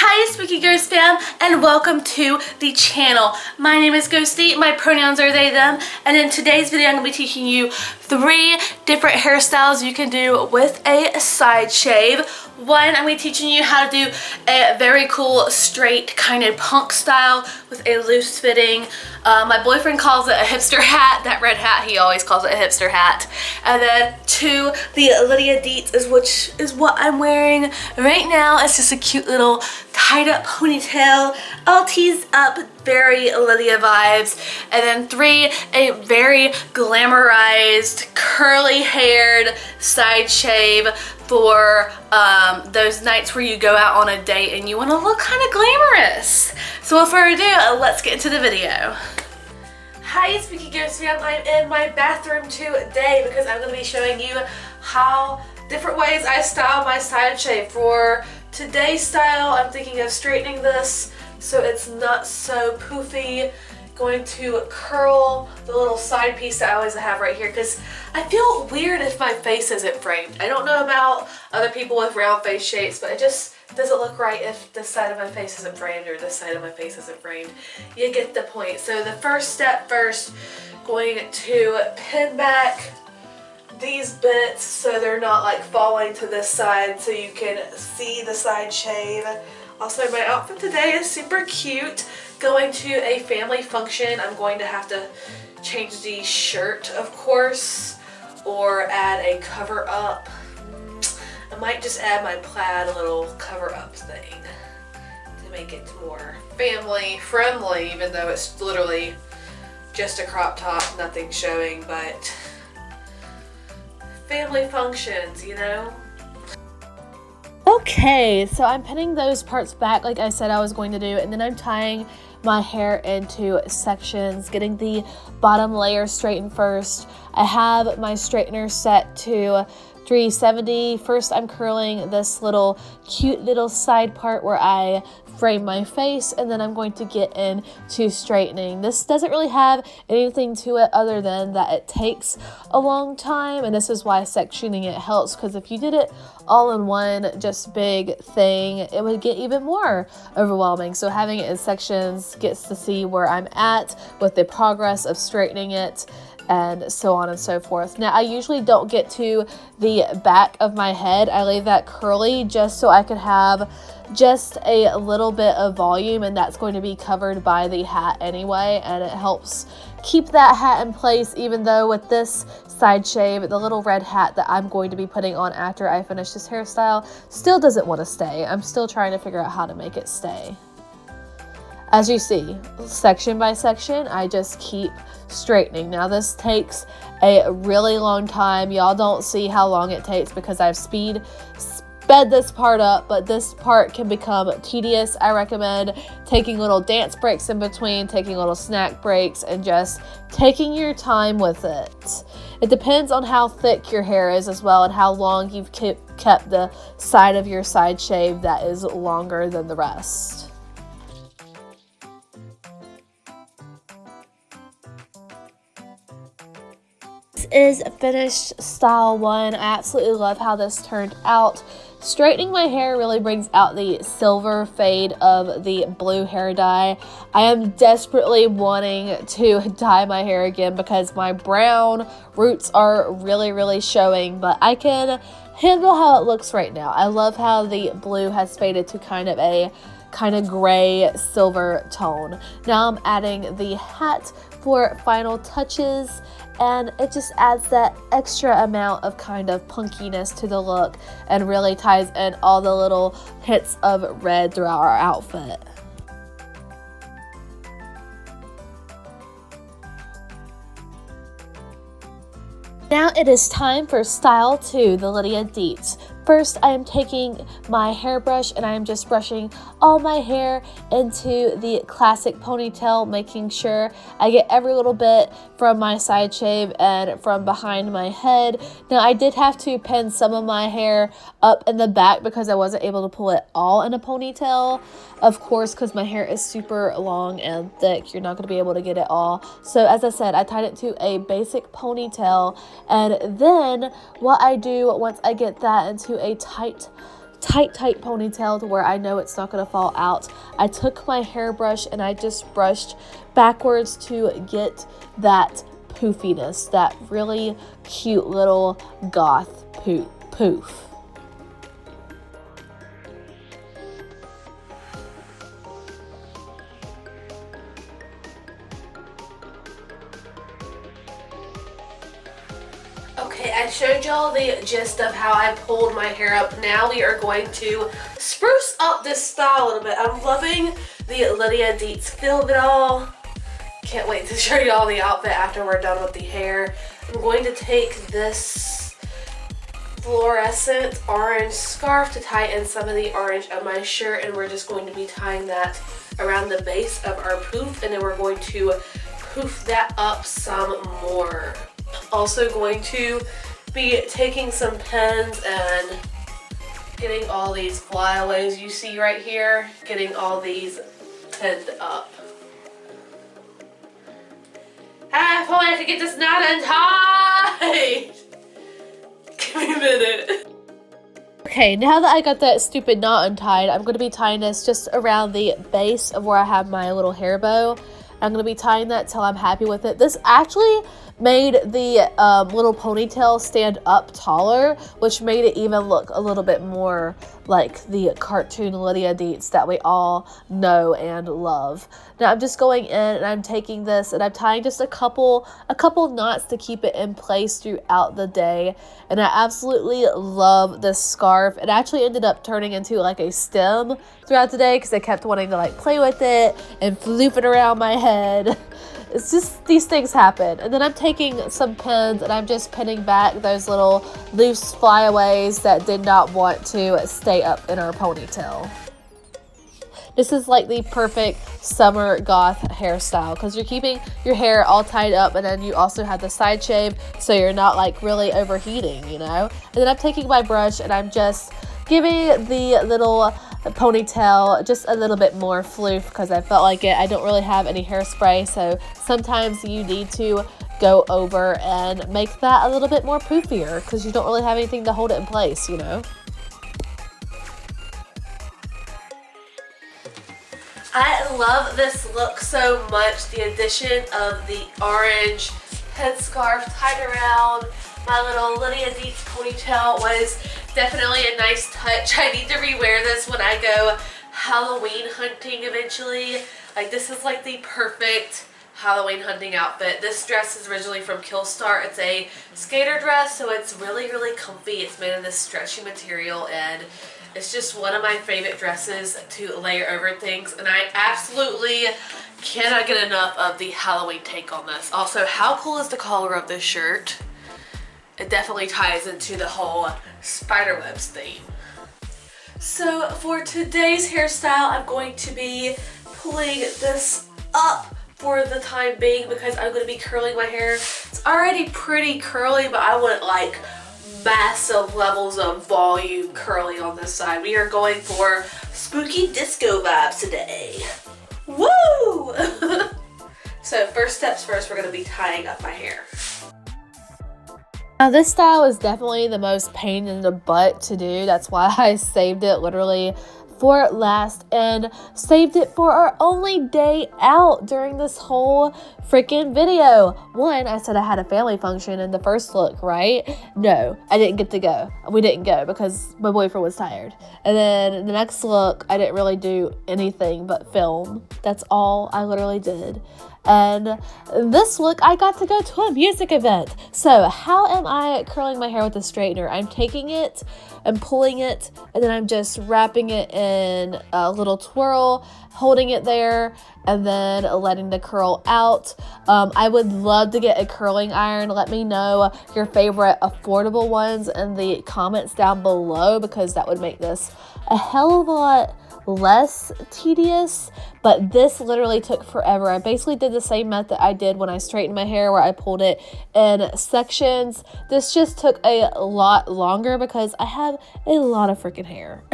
Hi Spooky Ghost fam, and welcome to the channel. My name is Ghosty, my pronouns are they, them, and in today's video I'm going to be teaching you 3 different hairstyles you can do with a side shave. One, I'm going to be teaching you how to do a very cool straight kind of punk style with a loose fitting. My boyfriend calls it a hipster hat. That red hat, he always calls it a hipster hat. And then 2, the Lydia Deetz, which is what I'm wearing right now. It's just a cute little tied up ponytail, all teased up, very Lydia vibes. And then 3, a very glamorized, curly haired side shave for those nights where you go out on a date and you want to look kind of glamorous. So without further ado, let's get into the video. Hi Spooky Ghost fam, I'm in my bathroom today because I'm going to be showing you how different ways I style my side shave. For today's style, I'm thinking of straightening this so it's not so poofy. Going to curl the little side piece that I always have right here because I feel weird if my face isn't framed. I don't know about other people with round face shapes, but it just doesn't look right if this side of my face isn't framed or this side of my face isn't framed. You get the point. So the first step first, going to pin back these bits so they're not like falling to this side so you can see the side shave. Also, my outfit today is super cute. Going to a family function, I'm going to have to change the shirt, of course, or add a cover up. I might just add my plaid little cover up thing to make it more family friendly, even though it's literally just a crop top, nothing showing, but family functions, you know? Okay, so I'm pinning those parts back like I said I was going to do, and then I'm tying my hair into sections, getting the bottom layer straightened first. I have my straightener set to 370. First, I'm curling this little cute little side part where I frame my face, and then I'm going to get into straightening. This doesn't really have anything to it other than that it takes a long time, and this is why sectioning it helps, because if you did it all in one just big thing, it would get even more overwhelming. So having it in sections gets to see where I'm at with the progress of straightening it, and so on and so forth. Now, I usually don't get to the back of my head. I leave that curly just so I can have just a little bit of volume, and that's going to be covered by the hat anyway, and it helps keep that hat in place, even though with this side shave, the little red hat that I'm going to be putting on after I finish this hairstyle still doesn't want to stay. I'm still trying to figure out how to make it stay. As you see, section by section, I just keep straightening. Now this takes a really long time. Y'all don't see how long it takes because I've sped this part up, but this part can become tedious. I recommend taking little dance breaks in between, taking little snack breaks, and just taking your time with it. It depends on how thick your hair is as well and how long you've kept the side of your side shave that is longer than the rest. Is finished style 1. I absolutely love how this turned out. Straightening my hair really brings out the silver fade of the blue hair dye. I am desperately wanting to dye my hair again because my brown roots are really showing, but I can handle how it looks right now. I love how the blue has faded to kind of gray silver tone. Now I'm adding the hat for final touches, and it just adds that extra amount of kind of punkiness to the look and really ties in all the little hits of red throughout our outfit. Now it is time for style 2, the Lydia Deetz. First, I am taking my hairbrush and I am just brushing all my hair into the classic ponytail, making sure I get every little bit from my side shave and from behind my head. Now, I did have to pin some of my hair up in the back because I wasn't able to pull it all in a ponytail. Of course, because my hair is super long and thick, you're not going to be able to get it all. So as I said, I tied it to a basic ponytail, and then what I do once I get that into a tight tight ponytail to where I know it's not going to fall out. I took my hairbrush and I just brushed backwards to get that poofiness, that really cute little goth poof. Okay, I showed y'all the gist of how I pulled my hair up. Now we are going to spruce up this style a little bit. I'm loving the Lydia Deetz feel of it all. Can't wait to show y'all the outfit after we're done with the hair. I'm going to take this fluorescent orange scarf to tie in some of the orange of my shirt, and we're just going to be tying that around the base of our poof, and then we're going to poof that up some more. Also going to be taking some pins and getting all these flyaways you see right here, getting all these pinned up. I wanted to get this knot untied. Give me a minute. Okay, now that I got that stupid knot untied, I'm going to be tying this just around the base of where I have my little hair bow. I'm going to be tying that till I'm happy with it. This actually made the little ponytail stand up taller, which made it even look a little bit more like the cartoon Lydia Deetz that we all know and love. Now I'm just going in and I'm taking this and I'm tying just a couple knots to keep it in place throughout the day. And I absolutely love this scarf. It actually ended up turning into like a stem throughout the day because I kept wanting to like play with it and floof it around my head. It's just, these things happen. And then I'm taking some pins and I'm just pinning back those little loose flyaways that did not want to stay up in our ponytail. This is like the perfect summer goth hairstyle because you're keeping your hair all tied up and then you also have the side shave so you're not like really overheating, you know? And then I'm taking my brush and I'm just giving the little ponytail just a little bit more floof because I felt like it. I don't really have any hairspray, so sometimes you need to go over and make that a little bit more poofier because you don't really have anything to hold it in place, you know? I love this look so much. The addition of the orange headscarf tied around my little Lydia Deetz ponytail was definitely a nice touch. I need to rewear this when I go Halloween hunting eventually. Like, this is like the perfect Halloween hunting outfit. This dress is originally from Killstar. It's a skater dress, so it's really, really comfy. It's made of this stretchy material, and it's just one of my favorite dresses to layer over things, and I absolutely cannot get enough of the Halloween take on this. Also, how cool is the collar of this shirt? It definitely ties into the whole spiderwebs theme. So for today's hairstyle, I'm going to be pulling this up for the time being because I'm going to be curling my hair. It's already pretty curly, but I want like massive levels of volume curly on this side. We are going for spooky disco vibes today. Woo! So first steps first, we're going to be tying up my hair. Now this style is definitely the most pain in the butt to do. That's why I saved it literally for last and saved it for our only day out during this whole freaking video. One, I said I had a family function in the first look, right? No, I didn't get to go. We didn't go because my boyfriend was tired. And then the next look, I didn't really do anything but film. That's all I literally did. And this look, I got to go to a music event. So how am I curling my hair with a straightener? I'm taking it and pulling it, and then I'm just wrapping it in a little twirl, holding it there, and then letting the curl out. I would love to get a curling iron. Let me know your favorite affordable ones in the comments down below because that would make this a hell of a lot less tedious, but this literally took forever. I basically did the same method I did when I straightened my hair where I pulled it in sections. This just took a lot longer because I have a lot of freaking hair.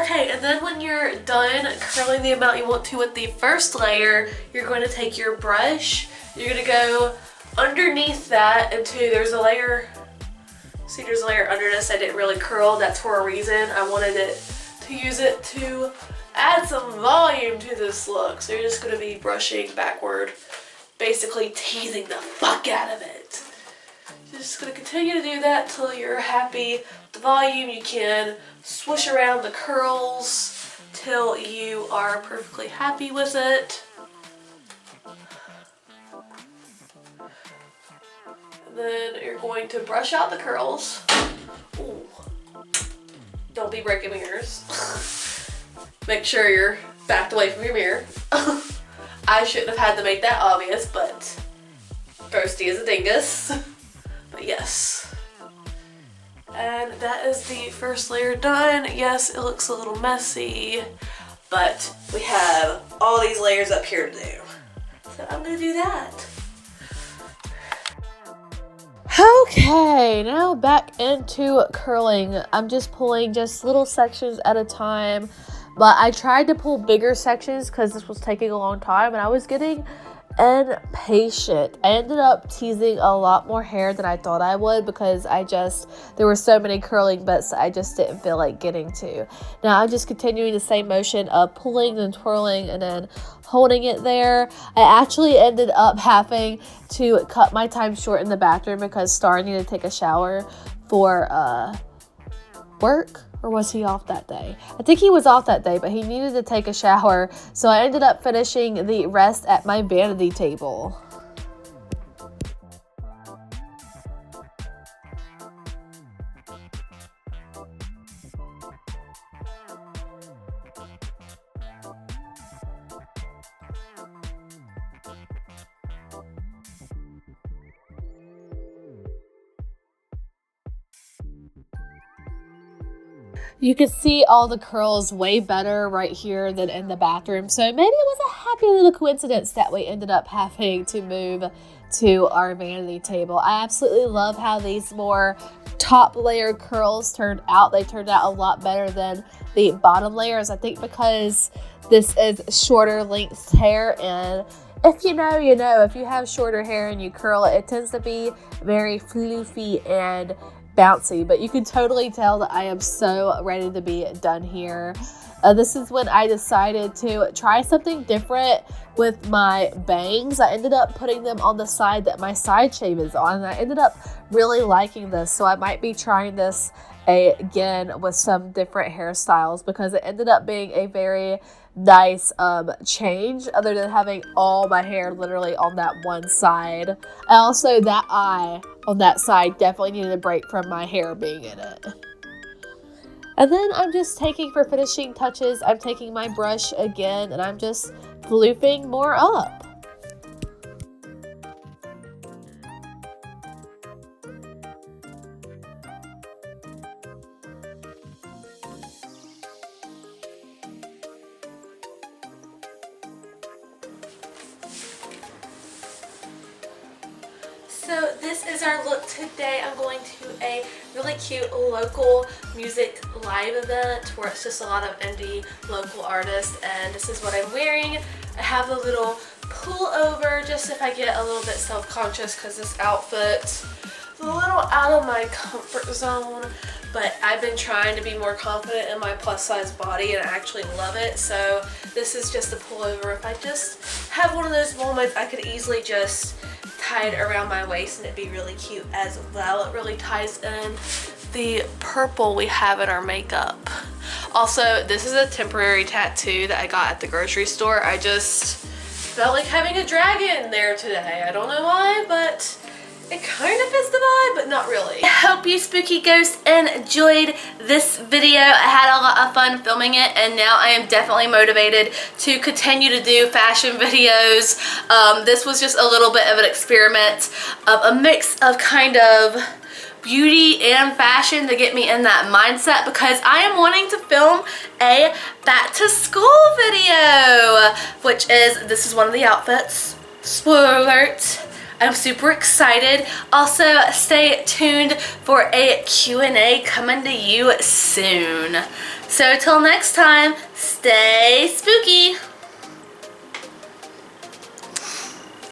Okay, and then when you're done curling the amount you want to with the first layer, you're going to take your brush. You're going to go underneath that until there's a layer. See, there's a layer under this I didn't really curl. That's for a reason. I wanted to use it to add some volume to this look. So you're just going to be brushing backward, basically teasing the fuck out of it. You're just going to continue to do that till you're happy with the volume. You can swoosh around the curls till you are perfectly happy with it. Then you're going to brush out the curls. Ooh. Don't be breaking mirrors. Make sure you're backed away from your mirror. I shouldn't have had to make that obvious, but Ghosty is a dingus. But yes. And that is the first layer done. Yes, it looks a little messy, but we have all these layers up here to do. So I'm gonna do that. Okay, now back into curling. I'm just pulling just little sections at a time, but I tried to pull bigger sections because this was taking a long time and I was getting impatient. I ended up teasing a lot more hair than I thought I would because there were so many curling bits I just didn't feel like getting to. Now I'm just continuing the same motion of pulling and twirling and then holding it there. I actually ended up having to cut my time short in the bathroom because Star needed to take a shower for work. Or was he off that day? I think he was off that day, but he needed to take a shower. So I ended up finishing the rest at my vanity table. You can see all the curls way better right here than in the bathroom. So maybe it was a happy little coincidence that we ended up having to move to our vanity table. I absolutely love how these more top layer curls turned out. They turned out a lot better than the bottom layers. I think because this is shorter length hair, and if you know, you know. If you have shorter hair and you curl it, it tends to be very floofy and bouncy, but you can totally tell that I am so ready to be done here. This is when I decided to try something different with my bangs. I ended up putting them on the side that my side shave is on, and I ended up really liking this, so I might be trying this again with some different hairstyles because it ended up being a very nice change other than having all my hair literally on that one side. And also that eye on that side definitely needed a break from my hair being in it. And then I'm just taking, for finishing touches, I'm taking my brush again and I'm just floofing more up. So this is our look today. I'm going to a really cute local music live event where it's just a lot of indie local artists, and this is what I'm wearing. I have a little pullover just if I get a little bit self-conscious because this outfit is a little out of my comfort zone, but I've been trying to be more confident in my plus size body and I actually love it. So this is just a pullover. If I just have one of those moments, I could easily just tie it around my waist and it'd be really cute as well. It really ties in the purple we have in our makeup. Also, this is a temporary tattoo that I got at the grocery store. I just felt like having a dragon there today. I don't know why, but it kind of fits the vibe, but not really. I hope you spooky ghosts enjoyed this video. I had a lot of fun filming it, and now I am definitely motivated to continue to do fashion videos. This was just a little bit of an experiment of a mix of kind of beauty and fashion to get me in that mindset, because I am wanting to film a back to school video, which is, this is one of the outfits. Spoiler alert. I'm super excited. Also, stay tuned for a Q&A coming to you soon. So till next time, stay spooky.